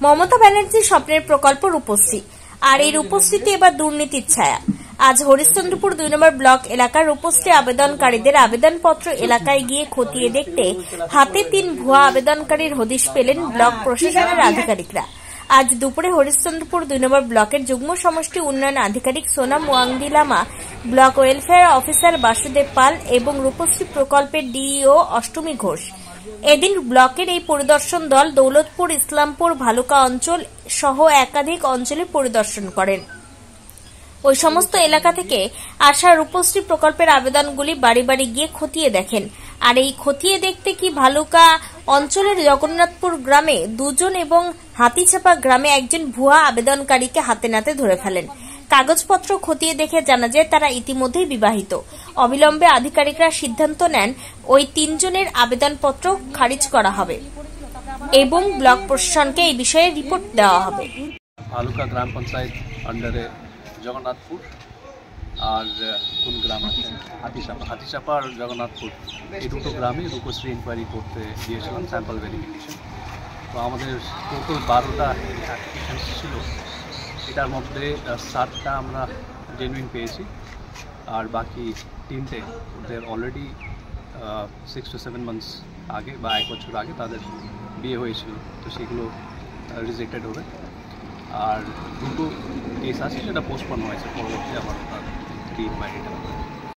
মমতা ব্যানার্জির স্বপ্নের প্রকল্প রূপশ্রী, আর এই রূপশ্রীতে এবার দুর্নীতির ছায়া। আজ হরিশ্চন্দ্রপুর 2 নম্বর ব্লক এলাকার রূপশ্রী আবেদনকারীদের আবেদনপত্র এলাকায় গিয়ে খতিয়ে দেখতে হাতে 3 ভুয়া আবেদনকারীর হদিশ পেলেন ব্লক প্রশাসনের আধিকারিকরা। আজ দুপুরে হরিশ্চন্দ্রপুর 2 নম্বর ব্লকের যুগ্ম সমষ্টি উন্নয়ন আধিকারিক Sonam Wangdi Lama, block welfare officer Basudeb Pal এবং রূপশ্রী প্রকল্পের ডিইও অষ্টমী ঘোষ এদিন ব্লকের এই পরিদর্শন দল দৌলতপুর, ইসলামপুর, ভালুকা অঞ্চল সহ একাধিক অঞ্চলে পরিদর্শন করেন। ওই সমস্ত এলাকা থেকে আসা রূপশ্রী প্রকল্পের আবেদনগুলি বাড়ি বাড়ি গিয়ে খতিয়ে দেখেন। আর এই খতিয়ে দেখতে কি ভালুকা অঞ্চলের জগন্নাথপুর গ্রামে 2 জন এবং হাতিচাপা গ্রামে 1 জন ভুয়া আবেদনকারীকে হাতে নাতে ধরে ফেলেন। কাগজপত্র খতিয়ে দেখে জানা যায় তারা ইতিমধ্যেই বিবাহিত। অবিলম্বে আধিকারিকরা সিদ্ধান্ত নেন ওই 3 জনের আবেদনপত্র খারিজ করা হবে এবং ব্লক প্রশাসনকে এই বিষয়ে রিপোর্ট দেওয়া হবে। ভালুকা গ্রাম পঞ্চায়েত আন্ডারে জগন্নাথপুর আর কোন গ্রাম আছে হাতিচাপা আর জগন্নাথপুর, এই দুটো গ্রামে রূপশ্রী ইনকোয়ারি করতে গিয়েছিলাম, স্যাম্পল ভেরিফিকেশন। তো আমাদের টোটাল 12টা অ্যাপ্লিকেশান ছিল, এটার মধ্যে 7টা আমরা জেনুইন পেয়েছি, আর বাকি 3টে ওদের অলরেডি 6 to 7 months আগে বা 1 বছর আগে তাদের বিয়ে হয়েছিল, তো সেগুলো রিজেক্টেড হবে। আর দুটো কেস আছে যেটা পোস্টপন হয়েছে, পরবর্তী আবার ইনকোয়ারিটা